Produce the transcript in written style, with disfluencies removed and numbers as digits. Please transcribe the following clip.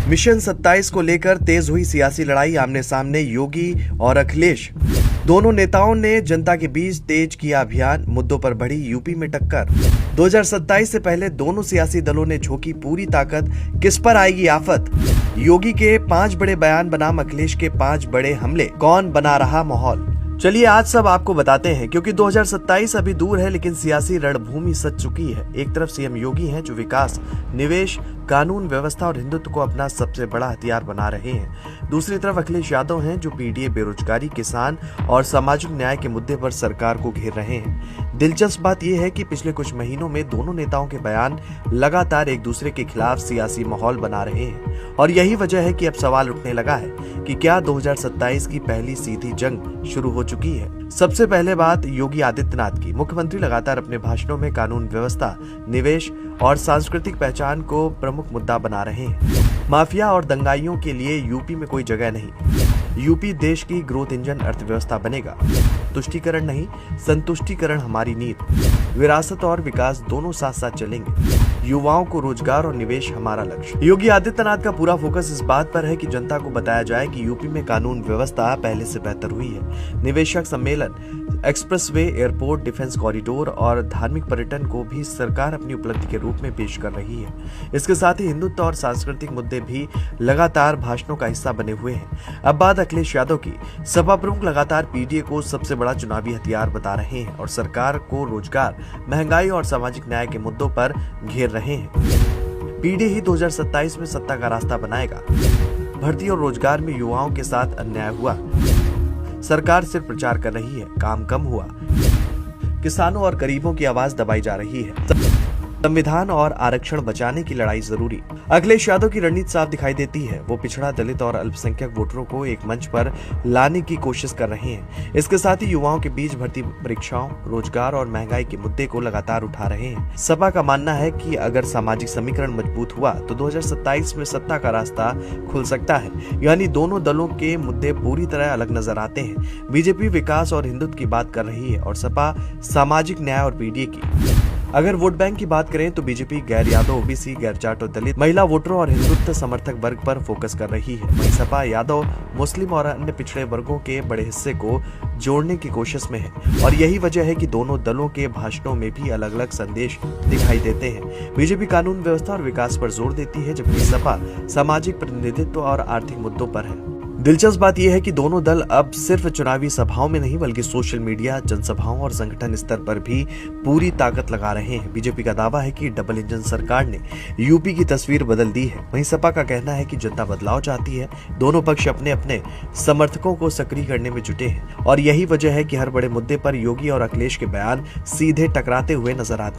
Mission 27 को लेकर तेज हुई सियासी लड़ाई। आमने सामने योगी और अखिलेश, दोनों नेताओं ने जनता के बीच तेज किया अभियान। मुद्दों पर बढ़ी यूपी में टक्कर। 2027 से पहले दोनों सियासी दलों ने झोंकी पूरी ताकत, किस पर आएगी आफत। योगी के 5 बड़े बयान बनाम अखिलेश के 5 बड़े हमले, कौन बना रहा माहौल। चलिए आज सब आपको बताते हैं, क्योंकि 2027 अभी दूर है लेकिन सियासी रणभूमि सज चुकी है। एक तरफ सीएम योगी हैं जो विकास, निवेश, कानून व्यवस्था और हिंदुत्व को अपना सबसे बड़ा हथियार बना रहे हैं। दूसरी तरफ अखिलेश यादव हैं जो पीडीए, बेरोजगारी, किसान और सामाजिक न्याय के मुद्दे पर सरकार को घेर रहे हैं। दिलचस्प बात यह है कि पिछले कुछ महीनों में दोनों नेताओं के बयान लगातार एक दूसरे के खिलाफ सियासी माहौल बना रहे हैं और यही वजह है कि अब सवाल उठने लगा है कि क्या 2027 की पहली सीधी जंग शुरू हो चुकी है। सबसे पहले बात योगी आदित्यनाथ की। मुख्यमंत्री लगातार अपने भाषणों में कानून व्यवस्था, निवेश और सांस्कृतिक पहचान को प्रमुख मुद्दा बना रहे हैं। माफिया और दंगाइयों के लिए यूपी में कोई जगह नहीं। यूपी देश की ग्रोथ इंजन अर्थव्यवस्था बनेगा। तुष्टीकरण नहीं, संतुष्टीकरण हमारी नीति। विरासत और विकास दोनों साथ साथ चलेंगे। युवाओं को रोजगार और निवेश हमारा लक्ष्य। योगी आदित्यनाथ का पूरा फोकस इस बात पर है कि जनता को बताया जाए कि यूपी में कानून व्यवस्था पहले से बेहतर हुई है। निवेशक सम्मेलन, एक्सप्रेसवे, एयरपोर्ट, डिफेंस कॉरिडोर और धार्मिक पर्यटन को भी सरकार अपनी उपलब्धि के रूप में पेश कर रही है। इसके साथ ही हिंदुत्व और सांस्कृतिक मुद्दे भी लगातार भाषणों का हिस्सा बने हुए हैं। अब बात अखिलेश यादव की। सपा प्रमुख लगातार पीडीए को सबसे बड़ा चुनावी हथियार बता रहे हैं और सरकार को रोजगार, महंगाई और सामाजिक न्याय के मुद्दों पर घेर रहे हैं। पीडीए ही 2027 में सत्ता का रास्ता बनाएगा। भर्ती और रोजगार में युवाओं के साथ अन्याय हुआ, सरकार सिर्फ प्रचार कर रही है, काम कम हुआ। किसानों और गरीबों की आवाज दबाई जा रही है। संविधान और आरक्षण बचाने की लड़ाई जरूरी। अखिलेश यादव की रणनीति साफ दिखाई देती है। वो पिछड़ा, दलित और अल्पसंख्यक वोटरों को एक मंच पर लाने की कोशिश कर रहे हैं। इसके साथ ही युवाओं के बीच भर्ती परीक्षाओं, रोजगार और महंगाई के मुद्दे को लगातार उठा रहे हैं। सपा का मानना है कि अगर सामाजिक समीकरण मजबूत हुआ तो 2027 में सत्ता का रास्ता खुल सकता है। यानी दोनों दलों के मुद्दे पूरी तरह अलग नजर आते हैं। बीजेपी विकास और हिंदुत्व की बात कर रही है और सपा सामाजिक न्याय और पीडीए की। अगर वोट बैंक की बात करें तो बीजेपी गैर यादव, ओबीसी, गैर जाट और दलित, महिला वोटरों और हिंदुत्व समर्थक वर्ग पर फोकस कर रही है। वहीं सपा यादव, मुस्लिम और अन्य पिछड़े वर्गों के बड़े हिस्से को जोड़ने की कोशिश में है और यही वजह है कि दोनों दलों के भाषणों में भी अलग अलग संदेश दिखाई देते हैं। बीजेपी कानून व्यवस्था और विकास पर जोर देती है जबकि सपा सामाजिक प्रतिनिधित्व और आर्थिक मुद्दों पर है। दिलचस्प बात यह है कि दोनों दल अब सिर्फ चुनावी सभाओं में नहीं बल्कि सोशल मीडिया, जनसभाओं और संगठन स्तर पर भी पूरी ताकत लगा रहे हैं। बीजेपी का दावा है कि डबल इंजन सरकार ने यूपी की तस्वीर बदल दी है। वहीं सपा का कहना है कि जनता बदलाव चाहती है। दोनों पक्ष अपने अपने समर्थकों को सक्रिय करने में जुटे हैं और यही वजह है कि हर बड़े मुद्दे पर योगी और अखिलेश के बयान सीधे टकराते हुए नजर आते हैं।